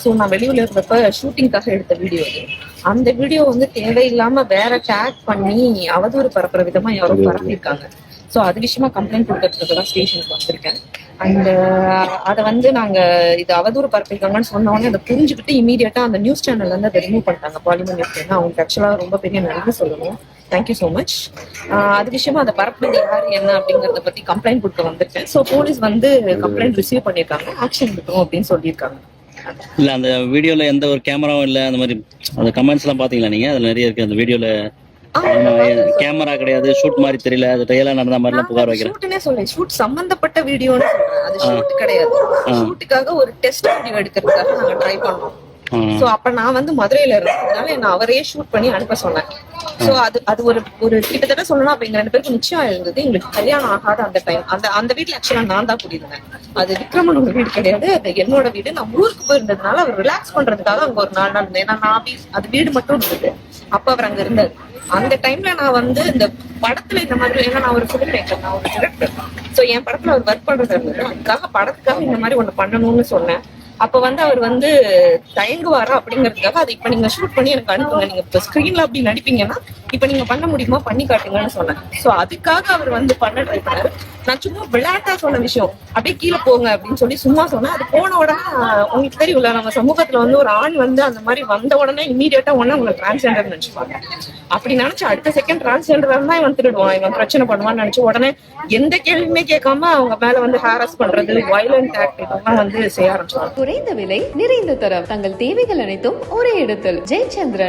So நான் வெளியூர்ல இருந்தப்ப ஷூட்டிங்காக எடுத்த வீடியோ அது. அந்த வீடியோ வந்து தேவையில்லாம வேற டேக் பண்ணி அவதூறு பரப்புற விதமா யாரோ பரப்பியிருக்காங்க. ஸோ அது விஷயமா கம்ப்ளைண்ட் கொடுக்கறதுக்கு தான் ஸ்டேஷனுக்கு வந்திருக்கேன். அண்ட் அதை வந்து நாங்க இது அவதூறு பரப்பிருக்காங்கன்னு சொன்ன உடனே அதை புரிஞ்சுக்கிட்டு இமீடியட்டா அந்த நியூஸ் சேனல்ல இருந்து அதை ரிமூவ் பண்ணிட்டாங்க. பாலிமர் நியூஸ் சேனல் அவங்களுக்கு ஆக்சுவலா ரொம்ப பெரிய நன்றி சொல்லணும். Thank you so much. அது விஷயமா அதை பரப்புனது யாரு என்ன அப்படிங்கறத பத்தி கம்ப்ளைண்ட் கொடுக்க வந்திருக்கேன். ஸோ போலீஸ் வந்து கம்ப்ளைண்ட் ரிசீவ் பண்ணியிருக்காங்க, ஆக்ஷன் எடுக்கணும் அப்படின்னு சொல்லியிருக்காங்க. இல்ல அந்த வீடியோல எந்த ஒரு கேமராவும் இல்ல, அந்த மாதிரி அந்த கமெண்ட்ஸ் எல்லாம் பாத்தீங்களா நீங்க? அதுல நிறைய இருக்கு அந்த வீடியோல. கேமரா கிடையாது, ஷூட் மாதிரி தெரியல, அது ரியலா நடந்த மாதிரி எல்லாம் புகார் வைக்கிறேன். ஷூட்னே சொல்றேன், ஷூட் சம்பந்தப்பட்ட வீடியோன்னு சொல்றேன். அது ஷூட் கிடையாது. ஷூட்டுக்காக ஒரு டெஸ்ட் வீடியோ எடுக்கிறதுக்காக நாங்க ட்ரை பண்ணோம். சோ அப்ப நான் வந்து மதுரையில இருந்ததுனால என்ன அவரே ஷூட் பண்ணி அனுப்ப சொன்னேன். சோ அது ஒரு கிட்டத்தட்ட சொல்லணும், அப்ப எங்க 2 பேருக்கு நிச்சயம் இருந்தது. எங்களுக்கு கல்யாணம் ஆகாத அந்த டைம். அந்த வீட்டுல ஆக்சுவலா நான் தான் குடியிருந்தேன். அது விக்ரமனோட வீடு கிடையாது, அது என்னோட வீடு. நான் ஊருக்கு போயிருந்ததுனால அவர் ரிலாக்ஸ் பண்றதுக்காக அங்க ஒரு 4 நாள் இருந்தேன். ஏன்னா நான் அது வீடு மட்டும் இருந்தது, அப்ப அவர் அங்க இருந்தாரு. அந்த டைம்ல நான் வந்து இந்த படத்துல இந்த மாதிரி, ஏன்னா நான் ஒரு ஃபிலிம் மேக்கர், நான் ஒரு டிரெக்டர். சோ என் படத்துல அவர் ஒர்க் பண்றது இருந்தது. அதுக்காக படத்துக்காக இந்த மாதிரி ஒண்ணு பண்ணணும்னு சொன்னேன். அப்ப வந்து அவர் வந்து தயங்குவாரா அப்படிங்கறதுக்காக அதை இப்ப நீங்க ஷூட் பண்ணி எனக்கு அனுப்புங்க, நீங்க இப்ப ஸ்கிரீன்ல அப்படி நடிப்பீங்கன்னா இப்ப நீங்க பண்ண முடியுமா, பண்ணி காட்டுங்கன்னு சொன்னேன். சோ அதுக்காக அவர் வந்து பண்ண ட்ரை பண்ணாரு. நான் சும்மா விளையாட்டா சொன்ன விஷயம், அப்படியே கீழே போங்க அப்படின்னு சொல்லி சும்மா சொன்னேன். அது போன உடனே உங்களுக்கு தெரியும்ல, நம்ம சமூகத்துல வந்து ஒரு ஆண் வந்து அந்த மாதிரி வந்த உடனே இமீடியட்டா உடனே உங்களை டிரான்ஸ்ஜெண்டர் நினைச்சுப்பாங்க. அப்படி நினைச்சு அடுத்த செகண்ட் டிரான்ஸ்ஜெண்டரா இருந்தா இவன் திருடுவான், இவன் பிரச்சனை பண்ணுவான்னு நினைச்சு உடனே எந்த கேள்வியுமே கேட்காம அவங்க மேல வந்து ஹாரஸ் பண்றது, வயலண்ட் ஆக்ட் இதெல்லாம் வந்து செய்ய ஆரம்பிச்சாங்க. குறைந்த விலை, நிறைந்த தரம், தங்கள் தேவைகள் அனைத்தும் ஒரே இடத்தில். ஜெயச்சந்திரன்.